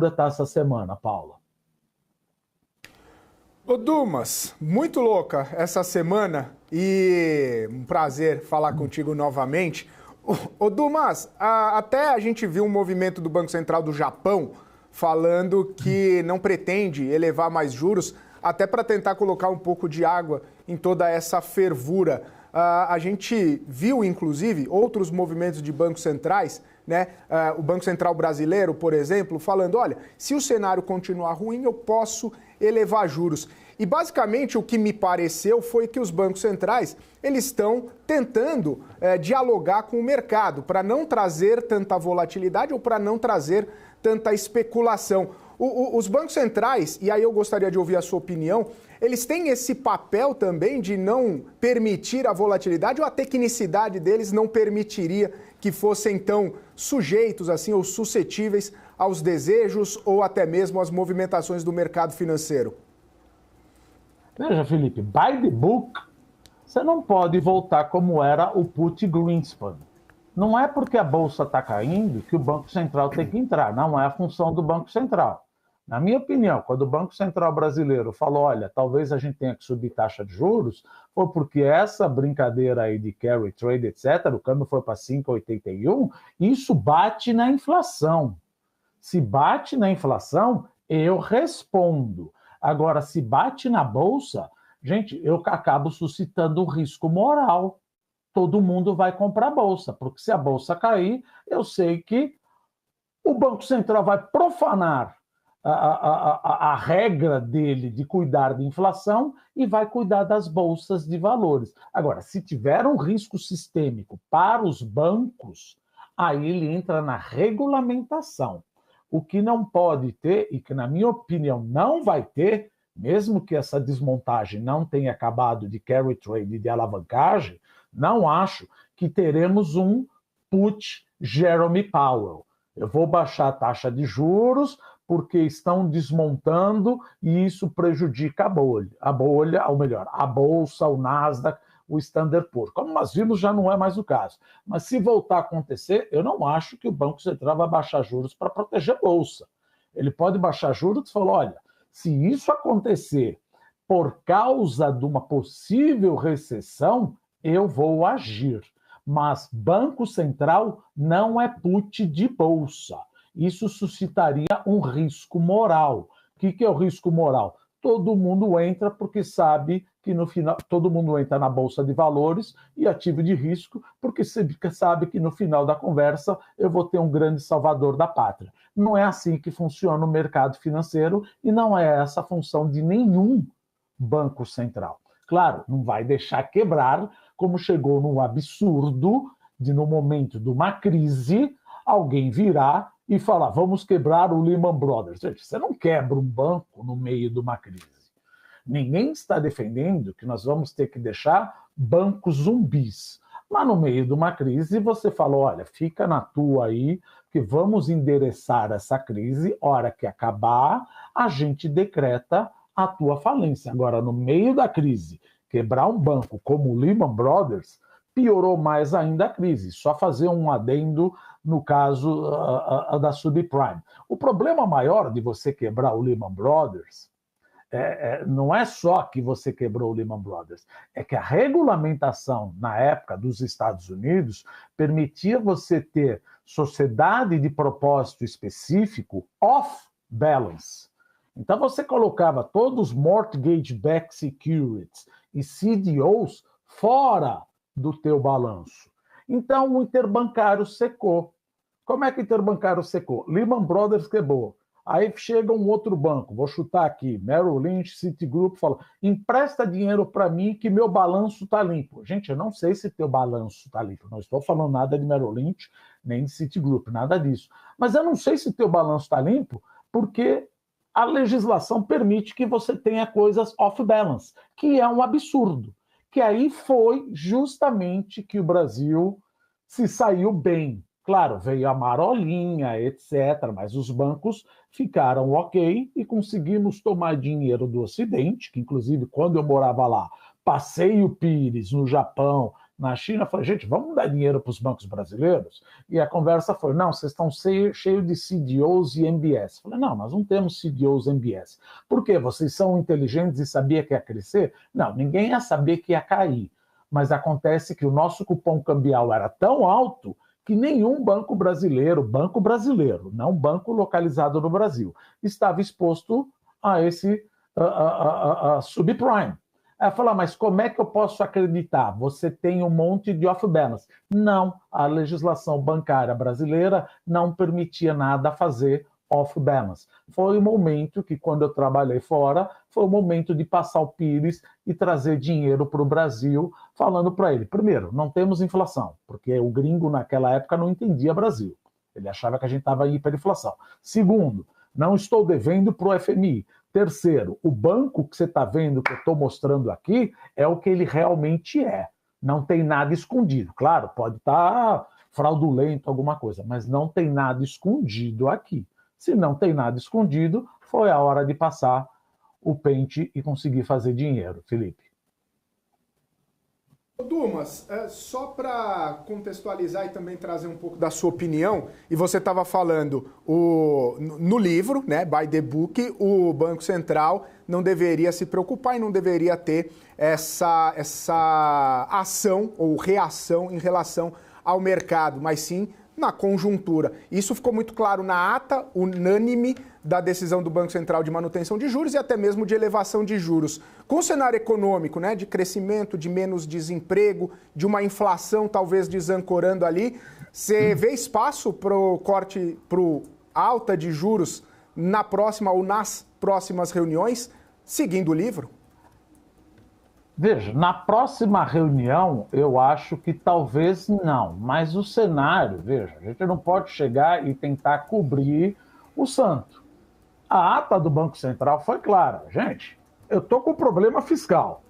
está essa semana, Paula? Ô Dumas, muito louca essa semana e um prazer falar contigo novamente. Ô Dumas, até a gente viu um movimento do Banco Central do Japão falando que não pretende elevar mais juros, até para tentar colocar um pouco de água em toda essa fervura. A gente viu, inclusive, outros movimentos de bancos centrais, né? O Banco Central brasileiro, por exemplo, falando, olha, se o cenário continuar ruim, eu posso elevar juros. E basicamente o que me pareceu foi que os bancos centrais eles estão tentando dialogar com o mercado para não trazer tanta volatilidade ou para não trazer tanta especulação. Os bancos centrais, e aí eu gostaria de ouvir a sua opinião, eles têm esse papel também de não permitir a volatilidade ou a tecnicidade deles não permitiria que fossem tão sujeitos assim ou suscetíveis aos desejos ou até mesmo às movimentações do mercado financeiro? Veja, Felipe, by the book, você não pode voltar como era o Put Greenspan. Não é porque a Bolsa está caindo que o Banco Central tem que entrar, não é a função do Banco Central. Na minha opinião, quando o Banco Central brasileiro falou, olha, talvez a gente tenha que subir taxa de juros, foi porque essa brincadeira aí de carry trade, etc., o câmbio foi para 5,81, isso bate na inflação. Se bate na inflação, eu respondo. Agora, se bate na Bolsa, gente, eu acabo suscitando um risco moral. Todo mundo vai comprar Bolsa, porque se a Bolsa cair, eu sei que o Banco Central vai profanar a regra dele de cuidar de inflação e vai cuidar das bolsas de valores. Agora, se tiver um risco sistêmico para os bancos, aí ele entra na regulamentação. O que não pode ter, e que na minha opinião não vai ter, mesmo que essa desmontagem não tenha acabado de carry trade e de alavancagem, não acho que teremos um put Jerome Powell. Eu vou baixar a taxa de juros porque estão desmontando e isso prejudica a bolha, ou melhor, a Bolsa, o Nasdaq, o Standard Poor's. Como nós vimos, já não é mais o caso. Mas se voltar a acontecer, eu não acho que o Banco Central vai baixar juros para proteger a Bolsa. Ele pode baixar juros e falar, olha, se isso acontecer por causa de uma possível recessão, eu vou agir. Mas Banco Central não é put de Bolsa. Isso suscitaria um risco moral. O que é o risco moral? Todo mundo entra porque sabe que no final, todo mundo entra na Bolsa de Valores e ativo de risco, porque sabe que no final da conversa eu vou ter um grande salvador da pátria. Não é assim que funciona o mercado financeiro e não é essa a função de nenhum banco central. Claro, não vai deixar quebrar, como chegou num absurdo de, no momento de uma crise, alguém virar e falar, vamos quebrar o Lehman Brothers. Você não quebra um banco no meio de uma crise. Ninguém está defendendo que nós vamos ter que deixar bancos zumbis. Mas no meio de uma crise você fala, olha, fica na tua aí, que vamos endereçar essa crise, hora que acabar, a gente decreta a tua falência. Agora, no meio da crise, quebrar um banco como o Lehman Brothers piorou mais ainda a crise. Só fazer um adendo no caso da subprime. O problema maior de você quebrar o Lehman Brothers não é só que você quebrou o Lehman Brothers, é que a regulamentação na época dos Estados Unidos permitia você ter sociedade de propósito específico off-balance. Então você colocava todos os mortgage-backed securities e CDOs fora do teu balanço. Então o interbancário secou. Como é que o interbancário secou? Lehman Brothers quebrou. Aí chega um outro banco, vou chutar aqui, Merrill Lynch, Citigroup, fala, empresta dinheiro para mim que meu balanço está limpo. Gente, eu não sei se teu balanço está limpo, não estou falando nada de Merrill Lynch, nem de Citigroup, nada disso. Mas eu não sei se teu balanço está limpo porque a legislação permite que você tenha coisas off-balance, que é um absurdo. Que aí foi justamente que o Brasil se saiu bem. Claro, veio a marolinha, etc., mas os bancos ficaram ok e conseguimos tomar dinheiro do Ocidente, que inclusive quando eu morava lá, passei o Pires no Japão na China. Eu falei, gente, vamos dar dinheiro para os bancos brasileiros? E a conversa foi, não, vocês estão cheios de CDOs e MBS. Eu falei, não, nós não temos CDOs e MBS. Por quê? Vocês são inteligentes e sabiam que ia crescer? Não, ninguém ia saber que ia cair. Mas acontece que o nosso cupom cambial era tão alto que nenhum banco brasileiro, não banco localizado no Brasil, estava exposto a esse subprime. Aí fala, mas como é que eu posso acreditar? Você tem um monte de off-balance. Não, a legislação bancária brasileira não permitia nada fazer off-balance. Foi o momento que, quando eu trabalhei fora, foi o momento de passar o Pires e trazer dinheiro para o Brasil, falando para ele, primeiro, não temos inflação, porque o gringo naquela época não entendia Brasil. Ele achava que a gente estava em hiperinflação. Segundo, não estou devendo para o FMI. Terceiro, o banco que você está vendo, que eu estou mostrando aqui, é o que ele realmente é. Não tem nada escondido. Claro, pode estar fraudulento, alguma coisa, mas não tem nada escondido aqui. Se não tem nada escondido, foi a hora de passar o pente e conseguir fazer dinheiro, Felipe. Dumas, só para contextualizar e também trazer um pouco da sua opinião, e você estava falando no livro, né, by the book, o Banco Central não deveria se preocupar e não deveria ter essa ação ou reação em relação ao mercado, mas sim na conjuntura. Isso ficou muito claro na ata unânime da decisão do Banco Central de manutenção de juros e até mesmo de elevação de juros. Com o cenário econômico, né, de crescimento, de menos desemprego, de uma inflação talvez desancorando ali, você vê espaço para o corte, para alta de juros na próxima ou nas próximas reuniões, seguindo o livro? Veja, na próxima reunião, eu acho que talvez não, mas o cenário, veja, a gente não pode chegar e tentar cobrir o santo. A ata do Banco Central foi clara. Gente, eu estou com problema fiscal.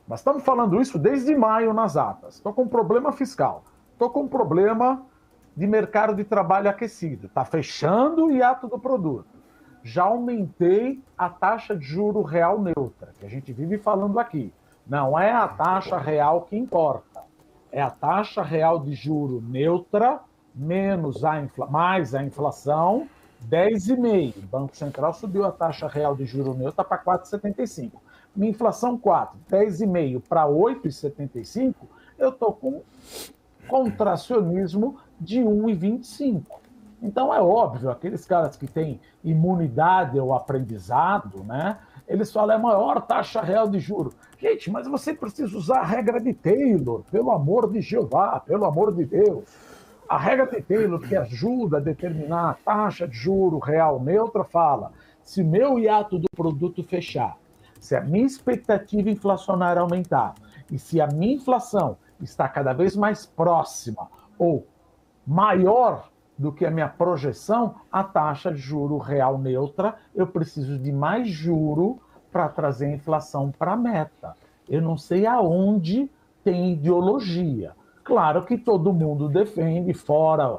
Nós estamos falando isso desde maio nas atas. Estou com problema fiscal. Estou com problema de mercado de trabalho aquecido. Está fechando o hiato do produto. Já aumentei a taxa de juro real neutra, que a gente vive falando aqui. Não é a taxa real que importa. É a taxa real de juro neutra menos mais a inflação, 10,5. O Banco Central subiu a taxa real de juro neutra para 4,75. Minha inflação 4, 10,5 para 8,75, eu estou com contracionismo de 1,25. Então é óbvio, aqueles caras que têm imunidade ao aprendizado, né? Eles falam, é a maior taxa real de juros. Gente, mas você precisa usar a regra de Taylor, pelo amor de Jeová, pelo amor de Deus. A regra de Taylor, que ajuda a determinar a taxa de juro real neutra, fala, se meu hiato do produto fechar, se a minha expectativa inflacionária aumentar, e se a minha inflação está cada vez mais próxima ou maior do que a minha projeção, a taxa de juro real neutra, eu preciso de mais juro para trazer a inflação para a meta. Eu não sei aonde tem ideologia. Claro que todo mundo defende, fora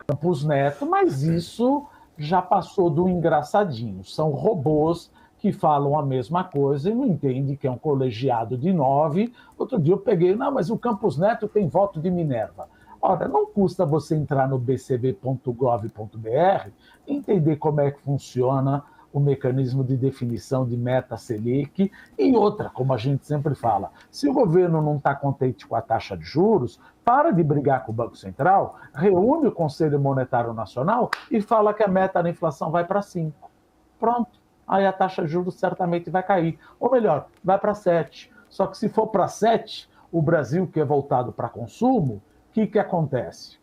Campos Neto, mas isso já passou do engraçadinho. São robôs que falam a mesma coisa e não entendem que é um colegiado de 9. Outro dia eu peguei, não, mas o Campos Neto tem voto de Minerva. Ora, não custa você entrar no bcb.gov.br e entender como é que funciona o mecanismo de definição de meta Selic. E outra, como a gente sempre fala, se o governo não está contente com a taxa de juros, para de brigar com o Banco Central, reúne o Conselho Monetário Nacional e fala que a meta da inflação vai para 5. Pronto. Aí a taxa de juros certamente vai cair. Ou melhor, vai para 7. Só que se for para 7, o Brasil, que é voltado para consumo, o que acontece?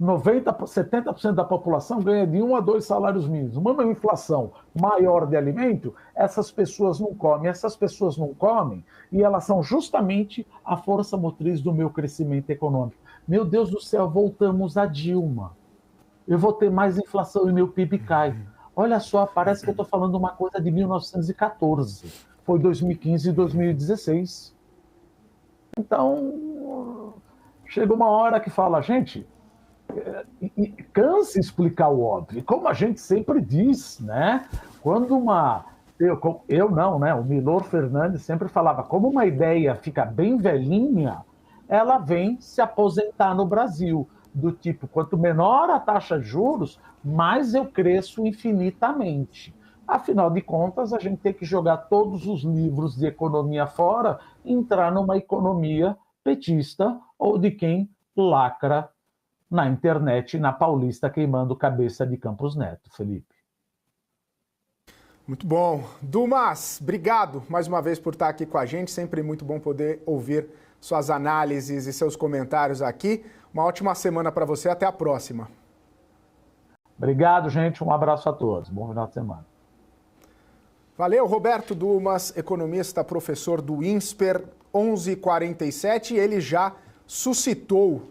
70% da população ganha de 1 a 2 salários mínimos. Uma inflação maior de alimento, essas pessoas não comem. Essas pessoas não comem e elas são justamente a força motriz do meu crescimento econômico. Meu Deus do céu, voltamos a Dilma. Eu vou ter mais inflação e meu PIB cai. Olha só, parece que eu estou falando uma coisa de 1914. Foi 2015 e 2016. Então, chega uma hora que fala, gente, cansa explicar o óbvio. Como a gente sempre diz, né? Quando uma Eu não, né? O Milor Fernandes sempre falava, como uma ideia fica bem velhinha, ela vem se aposentar no Brasil. Do tipo, quanto menor a taxa de juros, mais eu cresço infinitamente. Afinal de contas, a gente tem que jogar todos os livros de economia fora e entrar numa economia petista ou de quem lacra na internet, na Paulista, queimando cabeça de Campos Neto, Felipe. Muito bom. Dumas, obrigado mais uma vez por estar aqui com a gente. Sempre muito bom poder ouvir suas análises e seus comentários aqui. Uma ótima semana para você. Até a próxima. Obrigado, gente. Um abraço a todos. Bom final de semana. Valeu, Roberto Dumas, economista, professor do INSPER, 11h47. Ele já suscitou